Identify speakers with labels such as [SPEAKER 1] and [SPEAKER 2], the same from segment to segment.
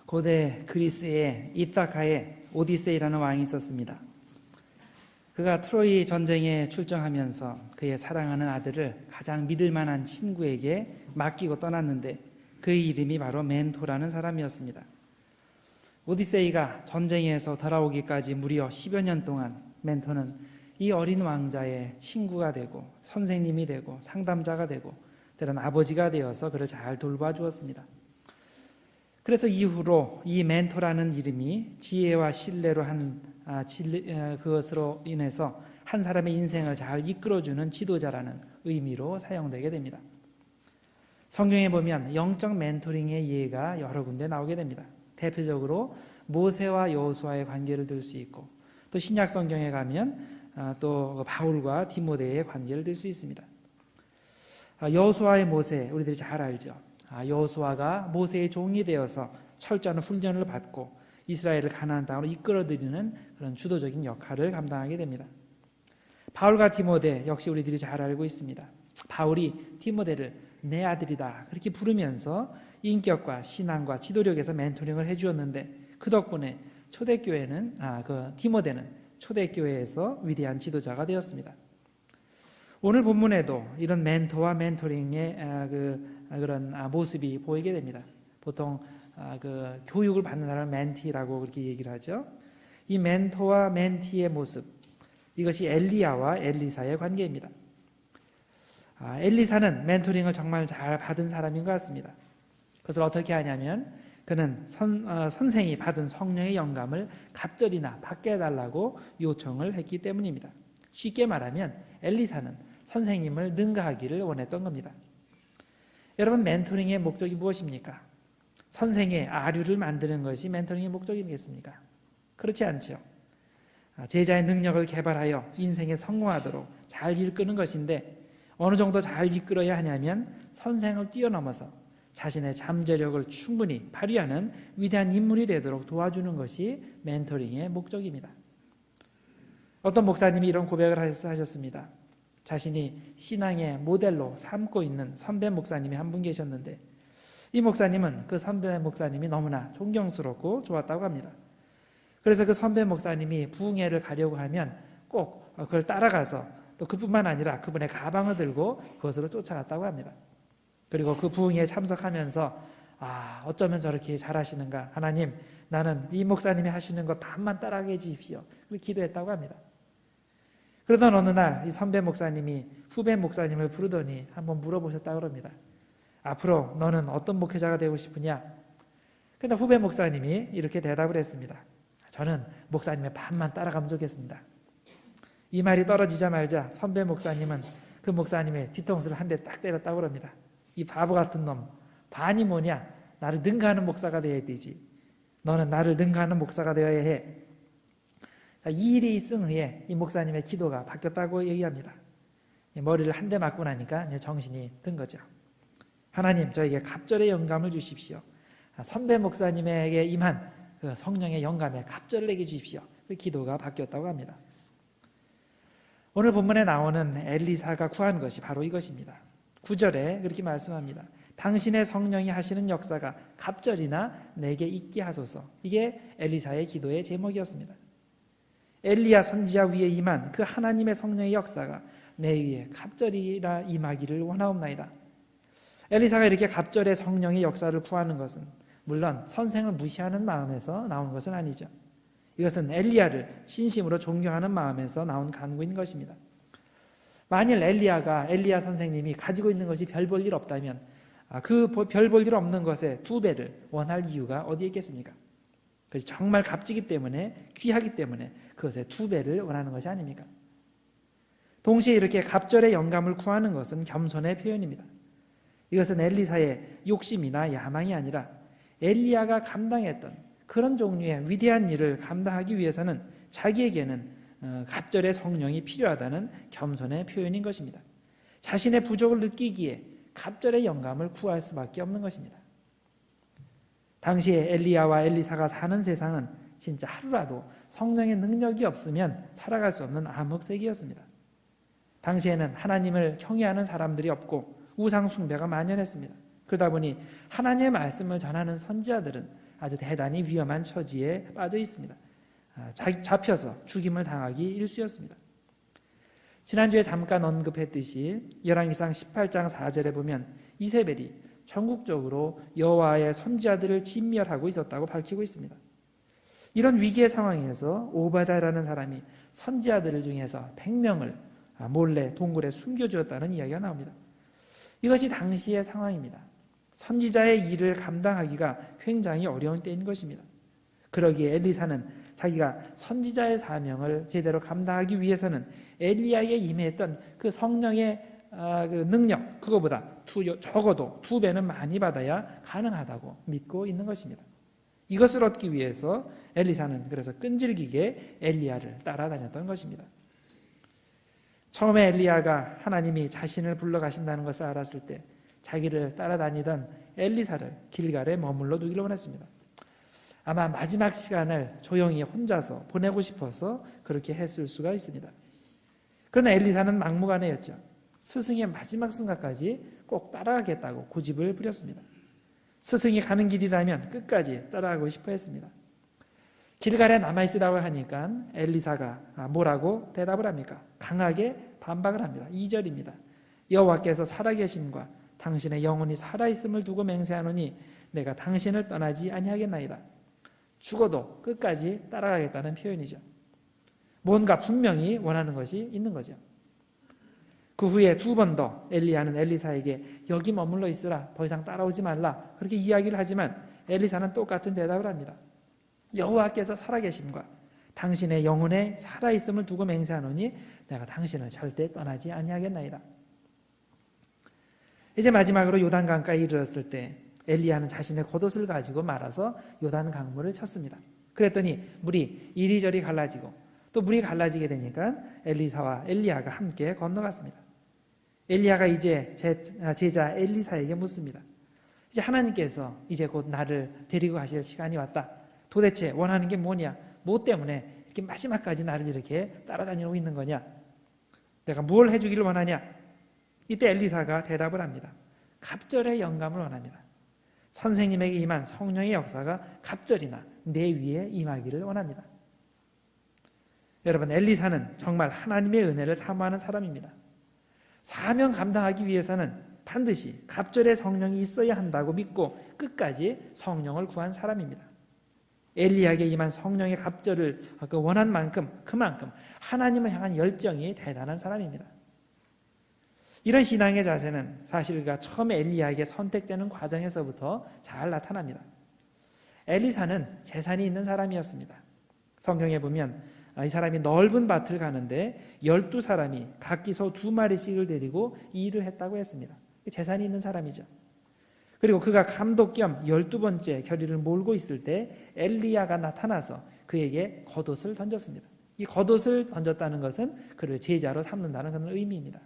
[SPEAKER 1] 고대 그리스의 이타카에 오디세이라는 왕이 있었습니다. 그가 트로이 전쟁에 출정하면서 그의 사랑하는 아들을 가장 믿을 만한 친구에게 맡기고 떠났는데 그의 이름이 바로 멘토라는 사람이었습니다. 오디세이가 전쟁에서 돌아오기까지 무려 10여 년 동안 멘토는 이 어린 왕자의 친구가 되고 선생님이 되고 상담자가 되고 때로는 아버지가 되어서 그를 잘 돌봐 주었습니다. 그래서 이후로 이 멘토라는 이름이 지혜와 신뢰로 그것으로 인해서 한 사람의 인생을 잘 이끌어주는 지도자라는 의미로 사용되게 됩니다. 성경에 보면 영적 멘토링의 예가 여러 군데 나오게 됩니다. 대표적으로 모세와 여호수아의 관계를 들 수 있고, 또 신약 성경에 가면 또 바울과 디모데의 관계를 들 수 있습니다. 여호수아의 모세 우리들이 잘 알죠. 여호수아가 모세의 종이 되어서 철저한 훈련을 받고 이스라엘을 가나안 땅으로 이끌어들이는 그런 주도적인 역할을 감당하게 됩니다. 바울과 디모데 역시 우리들이 잘 알고 있습니다. 바울이 디모데를 내 아들이다 그렇게 부르면서 인격과 신앙과 지도력에서 멘토링을 해주었는데 그 덕분에 초대교회는 디모데는 초대교회에서 위대한 지도자가 되었습니다. 오늘 본문에도 이런 멘토와 멘토링의 그런 모습이 보이게 됩니다. 보통 교육을 받는 사람을 멘티라고 그렇게 얘기를 하죠. 이 멘토와 멘티의 모습, 이것이 엘리야와 엘리사의 관계입니다. 엘리사는 멘토링을 정말 잘 받은 사람인 것 같습니다. 그것을 어떻게 하냐면 그는 선생이 받은 성령의 영감을 갑절이나 받게 해달라고 요청을 했기 때문입니다. 쉽게 말하면 엘리사는 선생님을 능가하기를 원했던 겁니다. 여러분, 멘토링의 목적이 무엇입니까? 선생의 아류를 만드는 것이 멘토링의 목적이겠습니까? 그렇지 않죠. 제자의 능력을 개발하여 인생에 성공하도록 잘 이끄는 것인데 어느 정도 잘 이끌어야 하냐면 선생을 뛰어넘어서 자신의 잠재력을 충분히 발휘하는 위대한 인물이 되도록 도와주는 것이 멘토링의 목적입니다. 어떤 목사님이 이런 고백을 하셨습니다. 자신이 신앙의 모델로 삼고 있는 선배 목사님이 한 분 계셨는데 이 목사님은 그 선배 목사님이 너무나 존경스럽고 좋았다고 합니다. 그래서 그 선배 목사님이 부흥회를 가려고 하면 꼭 그걸 따라가서 또 그뿐만 아니라 그분의 가방을 들고 그것으로 쫓아갔다고 합니다. 그리고 그 부흥회에 참석하면서 어쩌면 저렇게 잘하시는가, 하나님 나는 이 목사님이 하시는 것 반만 따라하게 해주십시오, 그렇게 기도했다고 합니다. 그러던 어느 날 이 선배 목사님이 후배 목사님을 부르더니 한번 물어보셨다고 합니다. 앞으로 너는 어떤 목회자가 되고 싶으냐? 그런데 후배 목사님이 이렇게 대답을 했습니다. 저는 목사님의 반만 따라가면 좋겠습니다. 이 말이 떨어지자마자 선배 목사님은 그 목사님의 뒤통수를 한 대 딱 때렸다고 합니다. 이 바보 같은 놈, 반이 뭐냐? 나를 능가하는 목사가 되어야 되지. 너는 나를 능가하는 목사가 되어야 해. 이 일이 있은 후에 이 목사님의 기도가 바뀌었다고 얘기합니다. 머리를 한 대 맞고 나니까 정신이 든 거죠. 하나님, 저에게 갑절의 영감을 주십시오. 선배 목사님에게 임한 그 성령의 영감에 갑절을 내게 주십시오. 그 기도가 바뀌었다고 합니다. 오늘 본문에 나오는 엘리사가 구한 것이 바로 이것입니다. 9절에 그렇게 말씀합니다. 당신의 성령이 하시는 역사가 갑절이나 내게 있게 하소서. 이게 엘리사의 기도의 제목이었습니다. 엘리야 선지자 위에 임한 그 하나님의 성령의 역사가 내 위에 갑절이라 임하기를 원하옵나이다. 엘리사가 이렇게 갑절의 성령의 역사를 구하는 것은 물론 선생을 무시하는 마음에서 나온 것은 아니죠. 이것은 엘리야를 진심으로 존경하는 마음에서 나온 간구인 것입니다. 만일 엘리야 선생님이 가지고 있는 것이 별 볼 일 없다면 그 별 볼 일 없는 것에 2배를 원할 이유가 어디에 있겠습니까? 그래서 정말 값지기 때문에, 귀하기 때문에 그것에 2배를 원하는 것이 아닙니까? 동시에 이렇게 갑절의 영감을 구하는 것은 겸손의 표현입니다. 이것은 엘리사의 욕심이나 야망이 아니라 엘리야가 감당했던 그런 종류의 위대한 일을 감당하기 위해서는 자기에게는 갑절의 성령이 필요하다는 겸손의 표현인 것입니다. 자신의 부족을 느끼기에 갑절의 영감을 구할 수밖에 없는 것입니다. 당시에 엘리야와 엘리사가 사는 세상은 진짜 하루라도 성령의 능력이 없으면 살아갈 수 없는 암흑세기였습니다. 당시에는 하나님을 경외하는 사람들이 없고 우상 숭배가 만연했습니다. 그러다 보니 하나님의 말씀을 전하는 선지자들은 아주 대단히 위험한 처지에 빠져 있습니다. 잡혀서 죽임을 당하기 일쑤였습니다. 지난주에 잠깐 언급했듯이 열왕기상 18장 4절에 보면 이세벨이 전국적으로 여호와의 선지자들을 진멸하고 있었다고 밝히고 있습니다. 이런 위기의 상황에서 오바댜라는 사람이 선지자들 중에서 100명을 몰래 동굴에 숨겨주었다는 이야기가 나옵니다. 이것이 당시의 상황입니다. 선지자의 일을 감당하기가 굉장히 어려운 때인 것입니다. 그러기에 엘리사는 자기가 선지자의 사명을 제대로 감당하기 위해서는 엘리야에게 임했던 그 성령의 그 능력, 그거보다 적어도 2배는 많이 받아야 가능하다고 믿고 있는 것입니다. 이것을 얻기 위해서 엘리사는 그래서 끈질기게 엘리야를 따라다녔던 것입니다. 처음에 엘리야가 하나님이 자신을 불러가신다는 것을 알았을 때 자기를 따라다니던 엘리사를 길갈에 머물러 두기를 원했습니다. 아마 마지막 시간을 조용히 혼자서 보내고 싶어서 그렇게 했을 수가 있습니다. 그러나 엘리사는 막무가내였죠. 스승의 마지막 순간까지 꼭 따라가겠다고 고집을 부렸습니다. 스승이 가는 길이라면 끝까지 따라가고 싶어 했습니다. 길갈에 남아있으라고 하니까 엘리사가 뭐라고 대답을 합니까? 강하게 반박을 합니다. 2절입니다. 여호와께서 살아계심과 당신의 영혼이 살아있음을 두고 맹세하노니 내가 당신을 떠나지 아니하겠나이다. 죽어도 끝까지 따라가겠다는 표현이죠. 뭔가 분명히 원하는 것이 있는 거죠. 그 후에 2번 더 엘리야는 엘리사에게 여기 머물러 있으라, 더 이상 따라오지 말라, 그렇게 이야기를 하지만 엘리사는 똑같은 대답을 합니다. 여호와께서 살아계심과 당신의 영혼에 살아있음을 두고 맹세하노니 내가 당신을 절대 떠나지 아니하겠나이다. 이제 마지막으로 요단강가에 이르렀을 때 엘리야는 자신의 겉옷을 가지고 말아서 요단 강물을 쳤습니다. 그랬더니 물이 이리저리 갈라지고 또 물이 갈라지게 되니까 엘리사와 엘리야가 함께 건너갔습니다. 엘리야가 이제 제자 엘리사에게 묻습니다. 이제 하나님께서 이제 곧 나를 데리고 가실 시간이 왔다. 도대체 원하는 게 뭐냐? 뭐 때문에 이렇게 마지막까지 나를 이렇게 따라다니고 있는 거냐? 내가 뭘 해주기를 원하냐? 이때 엘리사가 대답을 합니다. 갑절의 영감을 원합니다. 선생님에게 임한 성령의 역사가 갑절이나 내 위에 임하기를 원합니다. 여러분, 엘리사는 정말 하나님의 은혜를 사모하는 사람입니다. 사명 감당하기 위해서는 반드시 갑절의 성령이 있어야 한다고 믿고 끝까지 성령을 구한 사람입니다. 엘리야에게 임한 성령의 갑절을 원한 만큼 그만큼 하나님을 향한 열정이 대단한 사람입니다. 이런 신앙의 자세는 사실 그가 처음에 엘리야에게 선택되는 과정에서부터 잘 나타납니다. 엘리사는 재산이 있는 사람이었습니다. 성경에 보면 이 사람이 넓은 밭을 가는데 12사람이 각기 소 2마리씩을 데리고 이 일을 했다고 했습니다. 재산이 있는 사람이죠. 그리고 그가 감독 겸 12번째 결의를 몰고 있을 때 엘리야가 나타나서 그에게 겉옷을 던졌습니다. 이 겉옷을 던졌다는 것은 그를 제자로 삼는다는 그런 의미입니다.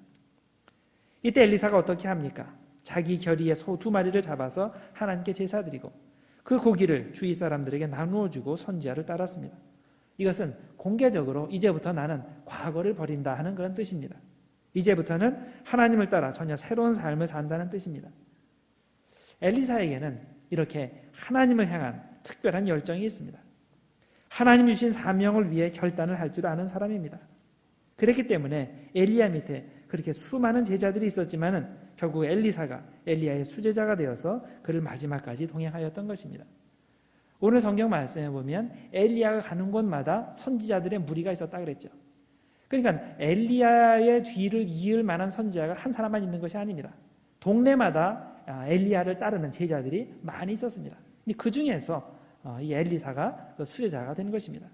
[SPEAKER 1] 이때 엘리사가 어떻게 합니까? 자기 결의의 소 2마리를 잡아서 하나님께 제사드리고 그 고기를 주위 사람들에게 나누어 주고 선지자를 따랐습니다. 이것은 공개적으로 이제부터 나는 과거를 버린다 하는 그런 뜻입니다. 이제부터는 하나님을 따라 전혀 새로운 삶을 산다는 뜻입니다. 엘리사에게는 이렇게 하나님을 향한 특별한 열정이 있습니다. 하나님 주신 사명을 위해 결단을 할 줄 아는 사람입니다. 그렇기 때문에 엘리야 밑에 그렇게 수많은 제자들이 있었지만은 결국 엘리사가 엘리야의 수제자가 되어서 그를 마지막까지 동행하였던 것입니다. 오늘 성경 말씀에 보면 엘리야가 가는 곳마다 선지자들의 무리가 있었다 그랬죠. 그러니까 엘리야의 뒤를 이을 만한 선지자가 한 사람만 있는 것이 아닙니다. 동네마다 엘리야를 따르는 제자들이 많이 있었습니다. 그 중에서 이 엘리사가 그 수제자가 된 것입니다.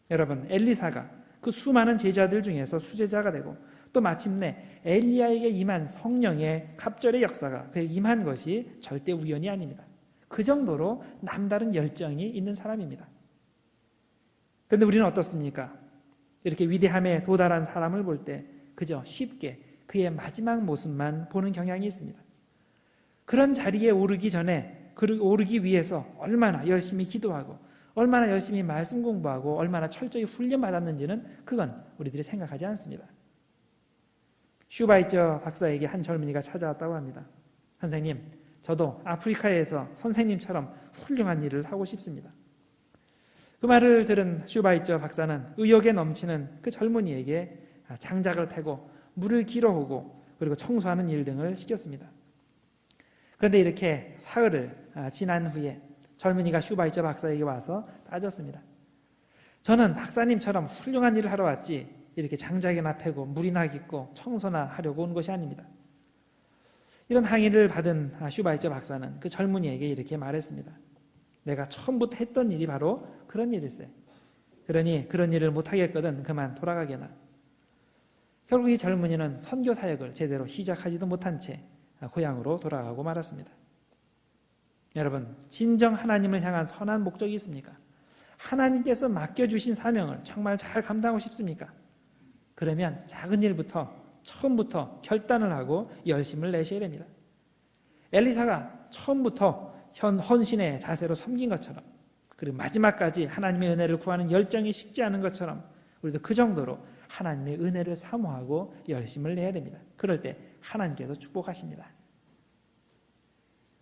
[SPEAKER 1] 여러분, 엘리사가 그 수많은 제자들 중에서 수제자가 되고 또 마침내 엘리야에게 임한 성령의 갑절의 역사가 그에 임한 것이 절대 우연이 아닙니다. 그 정도로 남다른 열정이 있는 사람입니다. 그런데 우리는 어떻습니까? 이렇게 위대함에 도달한 사람을 볼 때 그저 쉽게 그의 마지막 모습만 보는 경향이 있습니다. 그런 자리에 오르기 전에 오르기 위해서 얼마나 열심히 기도하고 얼마나 열심히 말씀 공부하고 얼마나 철저히 훈련받았는지는 그건 우리들이 생각하지 않습니다. 슈바이처 박사에게 한 젊은이가 찾아왔다고 합니다. 선생님, 저도 아프리카에서 선생님처럼 훌륭한 일을 하고 싶습니다. 그 말을 들은 슈바이처 박사는 의욕에 넘치는 그 젊은이에게 장작을 패고 물을 길어오고 그리고 청소하는 일 등을 시켰습니다. 그런데 이렇게 사흘을 지난 후에 젊은이가 슈바이처 박사에게 와서 따졌습니다. 저는 박사님처럼 훌륭한 일을 하러 왔지 이렇게 장작이나 패고 물이나 깃고 청소나 하려고 온 것이 아닙니다. 이런 항의를 받은 슈바이처 박사는 그 젊은이에게 이렇게 말했습니다. 내가 처음부터 했던 일이 바로 그런 일일세. 그러니 그런 일을 못하겠거든 그만 돌아가게나. 결국 이 젊은이는 선교 사역을 제대로 시작하지도 못한 채 고향으로 돌아가고 말았습니다. 여러분, 진정 하나님을 향한 선한 목적이 있습니까? 하나님께서 맡겨주신 사명을 정말 잘 감당하고 싶습니까? 그러면 작은 일부터 처음부터 결단을 하고 열심을 내셔야 됩니다. 엘리사가 처음부터 헌신의 자세로 섬긴 것처럼, 그리고 마지막까지 하나님의 은혜를 구하는 열정이 식지 않은 것처럼 우리도 그 정도로 하나님의 은혜를 사모하고 열심을 내야 됩니다. 그럴 때 하나님께서 축복하십니다.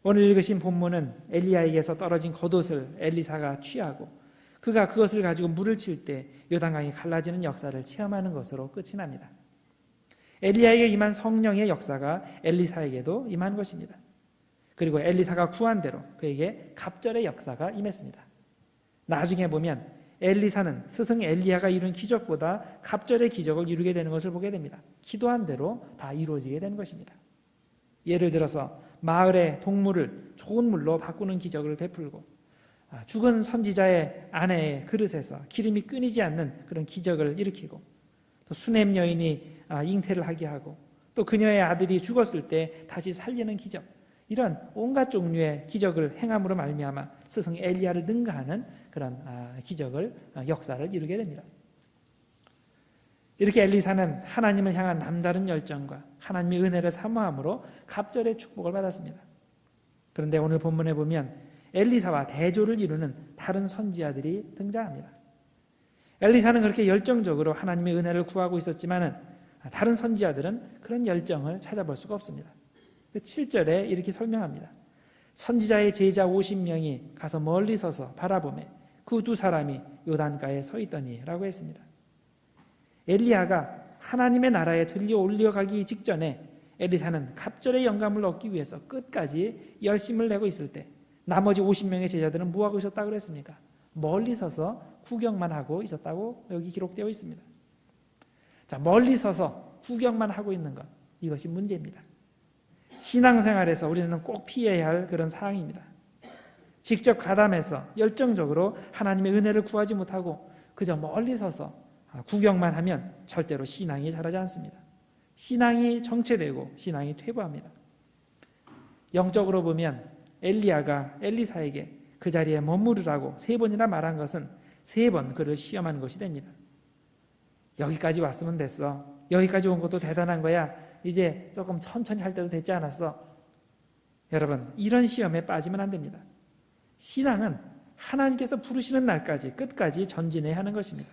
[SPEAKER 1] 오늘 읽으신 본문은 엘리야에게서 떨어진 겉옷을 엘리사가 취하고 그가 그것을 가지고 물을 칠 때 요단강이 갈라지는 역사를 체험하는 것으로 끝이 납니다. 엘리야에게 임한 성령의 역사가 엘리사에게도 임한 것입니다. 그리고 엘리사가 구한 대로 그에게 갑절의 역사가 임했습니다. 나중에 보면 엘리사는 스승 엘리야가 이룬 기적보다 갑절의 기적을 이루게 되는 것을 보게 됩니다. 기도한 대로 다 이루어지게 되는 것입니다. 예를 들어서 마을의 동물을 좋은 물로 바꾸는 기적을 베풀고 죽은 선지자의 아내의 그릇에서 기름이 끊이지 않는 그런 기적을 일으키고 또 수넴 여인이 잉태를 하게 하고 또 그녀의 아들이 죽었을 때 다시 살리는 기적, 이런 온갖 종류의 기적을 행함으로 말미암아 스승 엘리야를 능가하는 그런 기적을 역사를 이루게 됩니다. 이렇게 엘리사는 하나님을 향한 남다른 열정과 하나님의 은혜를 사모함으로 갑절의 축복을 받았습니다. 그런데 오늘 본문에 보면 엘리사와 대조를 이루는 다른 선지자들이 등장합니다. 엘리사는 그렇게 열정적으로 하나님의 은혜를 구하고 있었지만은 다른 선지자들은 그런 열정을 찾아볼 수가 없습니다. 7절에 이렇게 설명합니다. 선지자의 제자 50명이 가서 멀리 서서 바라보매 그 두 사람이 요단가에 서 있더니 라고 했습니다. 엘리야가 하나님의 나라에 들려 올려가기 직전에 엘리사는 갑절의 영감을 얻기 위해서 끝까지 열심을 내고 있을 때 나머지 50명의 제자들은 뭐하고 있었다고 그랬습니까? 멀리 서서 구경만 하고 있었다고 여기 기록되어 있습니다. 자, 멀리 서서 구경만 하고 있는 것, 이것이 문제입니다. 신앙생활에서 우리는 꼭 피해야 할 그런 사항입니다. 직접 가담해서 열정적으로 하나님의 은혜를 구하지 못하고 그저 멀리 서서 구경만 하면 절대로 신앙이 자라지 않습니다. 신앙이 정체되고 신앙이 퇴보합니다. 영적으로 보면 엘리야가 엘리사에게 그 자리에 머무르라고 3번이나 말한 것은 3번 그를 시험한 것이 됩니다. 여기까지 왔으면 됐어. 여기까지 온 것도 대단한 거야. 이제 조금 천천히 할 때도 됐지 않았어? 여러분, 이런 시험에 빠지면 안 됩니다. 신앙은 하나님께서 부르시는 날까지 끝까지 전진해야 하는 것입니다.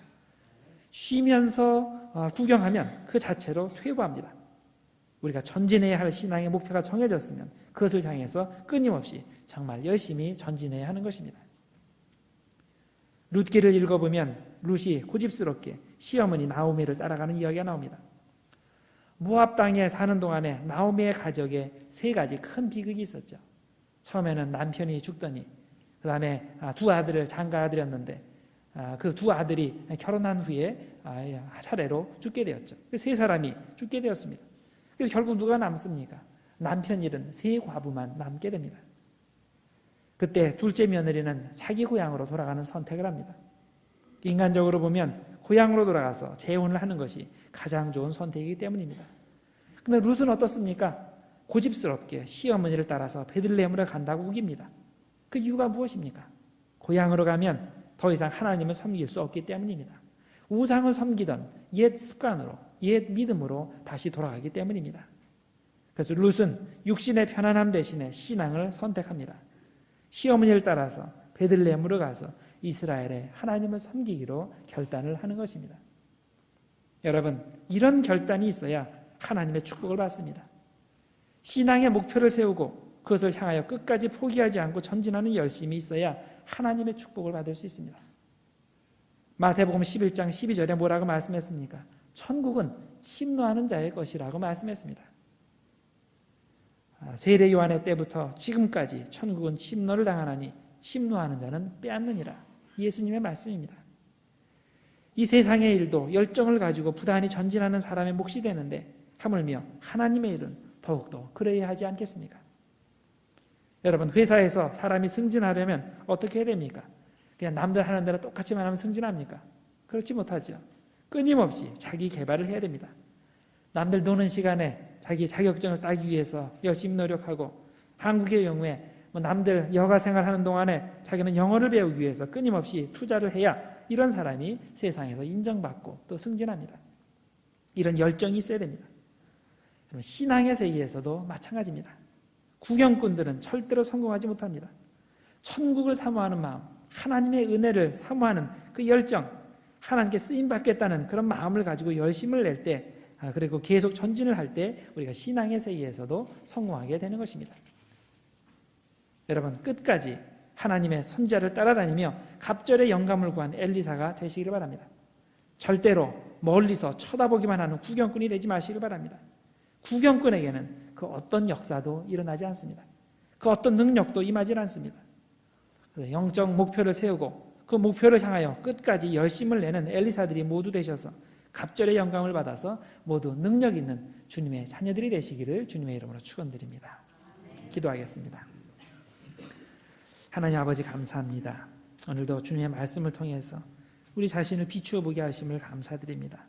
[SPEAKER 1] 쉬면서 구경하면 그 자체로 퇴보합니다. 우리가 전진해야 할 신앙의 목표가 정해졌으면 그것을 향해서 끊임없이 정말 열심히 전진해야 하는 것입니다. 룻기를 읽어보면 룻이 고집스럽게 시어머니 나오미를 따라가는 이야기가 나옵니다. 모압 땅에 사는 동안에 나오미의 가족에 3가지 큰 비극이 있었죠. 처음에는 남편이 죽더니 그 다음에 2 아들을 장가들였는데 그 2 아들이 결혼한 후에 차례로 죽게 되었죠. 3사람이 죽게 되었습니다. 그래서 결국 누가 남습니까? 남편 잃은 3과부만 남게 됩니다. 그때 둘째 며느리는 자기 고향으로 돌아가는 선택을 합니다. 인간적으로 보면 고향으로 돌아가서 재혼을 하는 것이 가장 좋은 선택이기 때문입니다. 그런데 룻은 어떻습니까? 고집스럽게 시어머니를 따라서 베들레헴으로 간다고 우깁니다. 그 이유가 무엇입니까? 고향으로 가면 더 이상 하나님을 섬길 수 없기 때문입니다. 우상을 섬기던 옛 습관으로, 옛 믿음으로 다시 돌아가기 때문입니다. 그래서 룻은 육신의 편안함 대신에 신앙을 선택합니다. 시어머니를 따라서 베들레헴으로 가서 이스라엘의 하나님을 섬기기로 결단을 하는 것입니다. 여러분, 이런 결단이 있어야 하나님의 축복을 받습니다. 신앙의 목표를 세우고 그것을 향하여 끝까지 포기하지 않고 전진하는 열심이 있어야 하나님의 축복을 받을 수 있습니다. 마태복음 11장 12절에 뭐라고 말씀했습니까? 천국은 침노하는 자의 것이라고 말씀했습니다. 세례 요한의 때부터 지금까지 천국은 침노를 당하나니 침노하는 자는 빼앗느니라. 예수님의 말씀입니다. 이 세상의 일도 열정을 가지고 부단히 전진하는 사람의 몫이 되는데 하물며 하나님의 일은 더욱더 그래야 하지 않겠습니까? 여러분, 회사에서 사람이 승진하려면 어떻게 해야 됩니까? 그냥 남들 하는 대로 똑같이만 하면 승진합니까? 그렇지 못하죠. 끊임없이 자기 개발을 해야 됩니다. 남들 노는 시간에 자기 자격증을 따기 위해서 열심히 노력하고, 한국의 경우에 남들 여가 생활하는 동안에 자기는 영어를 배우기 위해서 끊임없이 투자를 해야 이런 사람이 세상에서 인정받고 또 승진합니다. 이런 열정이 있어야 됩니다. 신앙의 세계에서도 마찬가지입니다. 구경꾼들은 절대로 성공하지 못합니다. 천국을 사모하는 마음, 하나님의 은혜를 사모하는 그 열정, 하나님께 쓰임받겠다는 그런 마음을 가지고 열심을 낼 때, 그리고 계속 전진을 할 때 우리가 신앙의 세계에서도 성공하게 되는 것입니다. 여러분, 끝까지 하나님의 선지자를 따라다니며 갑절의 영감을 구한 엘리사가 되시기를 바랍니다. 절대로 멀리서 쳐다보기만 하는 구경꾼이 되지 마시길 바랍니다. 구경꾼에게는 그 어떤 역사도 일어나지 않습니다. 그 어떤 능력도 임하지 않습니다. 영적 목표를 세우고 그 목표를 향하여 끝까지 열심을 내는 엘리사들이 모두 되셔서 갑절의 영감을 받아서 모두 능력 있는 주님의 자녀들이 되시기를 주님의 이름으로 축원드립니다. 기도하겠습니다. 하나님 아버지, 감사합니다. 오늘도 주님의 말씀을 통해서 우리 자신을 비추어 보게 하심을 감사드립니다.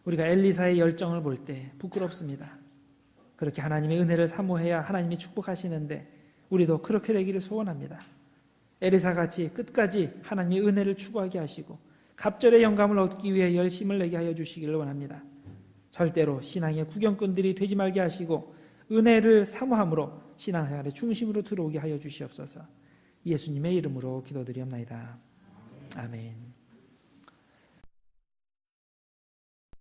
[SPEAKER 1] 우리가 엘리사의 열정을 볼 때 부끄럽습니다. 그렇게 하나님의 은혜를 사모해야 하나님이 축복하시는데 우리도 그렇게 되기를 소원합니다. 엘리사같이 끝까지 하나님의 은혜를 추구하게 하시고 갑절의 영감을 얻기 위해 열심을 내게 하여 주시기를 원합니다. 절대로 신앙의 구경꾼들이 되지 말게 하시고 은혜를 사모함으로 신앙생활의 중심으로 들어오게 하여 주시옵소서. 예수님의 이름으로 기도드리옵나이다. 아멘.